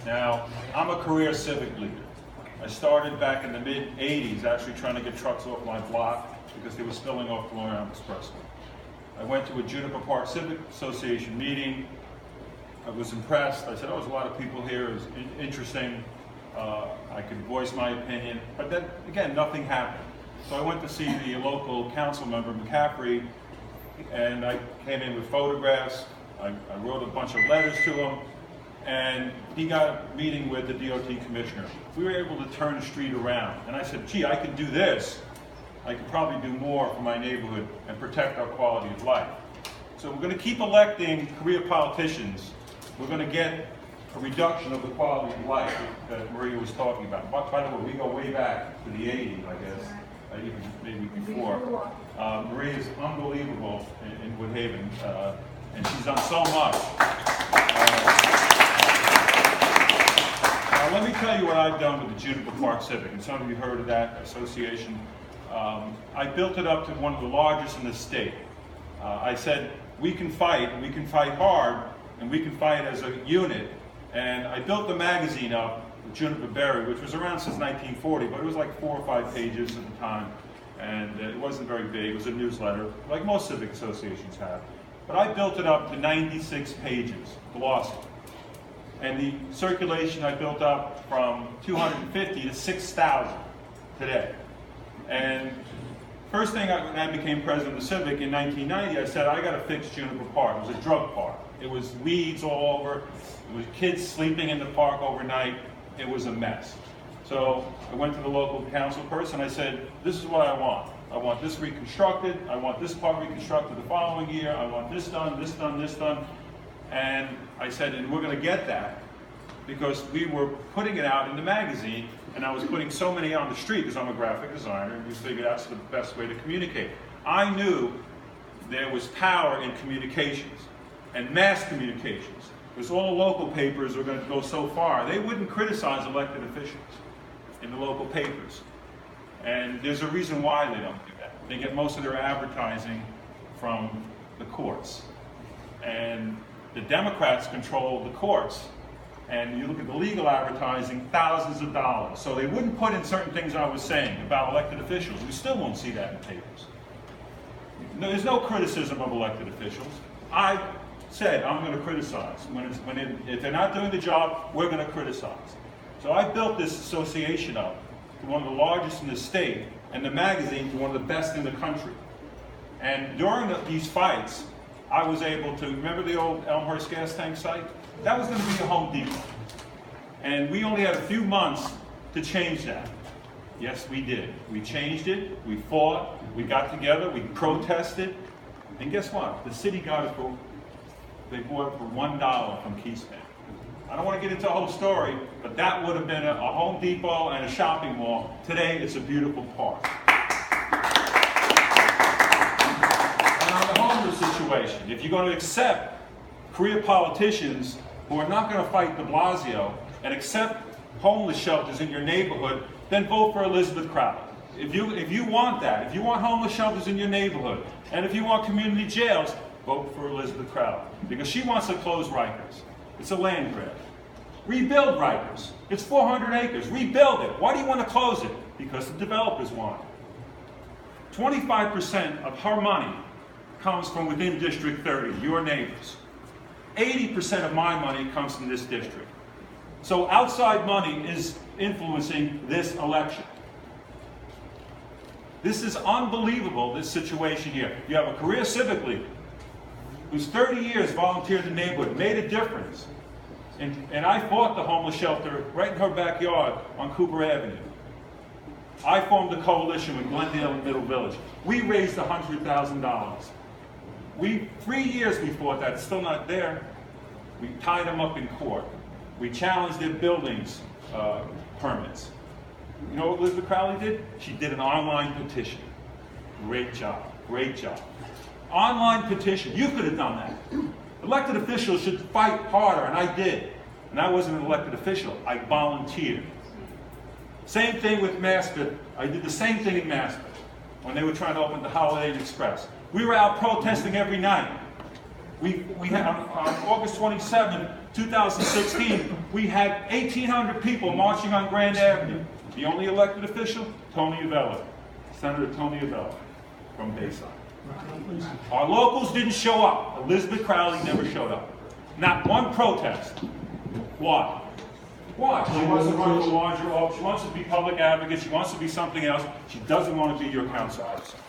Now, I'm a career civic leader. I started back in the mid-'80s actually trying to get trucks off my block because they were spilling off the Long Island Expressway. I went to a Juniper Park Civic Association meeting. I was impressed. I said, oh, there's a lot of people here. It was interesting. I could voice my opinion. But then, again, nothing happened. So I went to see the local council member, McCaffrey, and I came in with photographs. I wrote a bunch of letters to him, and he got a meeting with the DOT commissioner. We were able to turn the street around. And I said, gee, I could do this. I could probably do more for my neighborhood and protect our quality of life. So we're going to keep electing career politicians. We're going to get a reduction of the quality of life that Maria was talking about. By the way, we go way back to the 80s, I guess, even maybe before. Maria is unbelievable in Woodhaven, and she's done so much. Now, let me tell you what I've done with the Juniper Park Civic, and some of you heard of that association. I built it up to one of the largest in the state. I said, we can fight hard, and we can fight as a unit. And I built the magazine up, the Juniper Berry, which was around since 1940, but it was like 4 or 5 pages at the time, and it wasn't very big. It was a newsletter, like most civic associations have. But I built it up to 96 pages, glossy. And the circulation I built up from 250 to 6,000 today. And first thing when I became president of the Civic in 1990, I said, I got to fix Juniper Park. It was a drug park. It was weeds all over. It was kids sleeping in the park overnight. It was a mess. So I went to the local council person. I said, this is what I want. I want this reconstructed. I want this part reconstructed the following year. I want this done, this done, this done. And I said, and we're going to get that because we were putting it out in the magazine, and I was putting so many on the street because I'm a graphic designer, and we figured that's the best way to communicate. I knew there was power in communications and mass communications, because all the local papers were going to go so far. They wouldn't criticize elected officials in the local papers. And there's a reason why they don't do that. They get most of their advertising from the courts. And the Democrats control the courts. And you look at the legal advertising, thousands of dollars. So they wouldn't put in certain things I was saying about elected officials. We still won't see that in papers. There's no criticism of elected officials. I said I'm going to criticize. If they're not doing the job, we're going to criticize. So I built this association up to one of the largest in the state, and the magazine to one of the best in the country. And during these fights, I was able to, remember the old Elmhurst Gas Tank site? That was going to be a Home Depot. And we only had a few months to change that. Yes, we did. We changed it, we fought, we got together, we protested, and guess what? The city got it for, they bought it for $1 from Keyspan. I don't want to get into the whole story, but that would have been a Home Depot and a shopping mall. Today, it's a beautiful park. And on the homeless situation, if you're going to accept career politicians who are not going to fight de Blasio and accept homeless shelters in your neighborhood, then vote for Elizabeth Crowley. If you want that, if you want homeless shelters in your neighborhood, and if you want community jails, vote for Elizabeth Crowley, because she wants to close Rikers. It's a land grab. Rebuild Rikers. It's 400 acres. Rebuild it. Why do you want to close it? Because the developers want it. 25% of her money comes from within District 30, your neighbors. 80% of my money comes from this district. So outside money is influencing this election. This is unbelievable, this situation here. You have a career civic leader who's 30 years volunteered in the neighborhood, made a difference. And I fought the homeless shelter right in her backyard on Cooper Avenue. I formed a coalition with Glendale and Middle Village. We raised $100,000. 3 years we fought that, it's still not there. We tied them up in court. We challenged their buildings permits. You know what Elizabeth Crowley did? She did an online petition. Great job, great job. Online petition, you could have done that. Elected officials should fight harder, and I did. And I wasn't an elected official, I volunteered. Same thing with Maspeth. I did the same thing in Maspeth when they were trying to open the Holiday Inn Express. We were out protesting every night. We had, on August 27, 2016, We had 1,800 people marching on Grand Avenue. The only elected official, Tony Avella, Senator Tony Avella from Bayside. Our locals didn't show up. Elizabeth Crowley never showed up. Not one protest. Why? Why? She wants to run for larger office. She wants to be public advocate. She wants to be something else. She doesn't want to be your council person.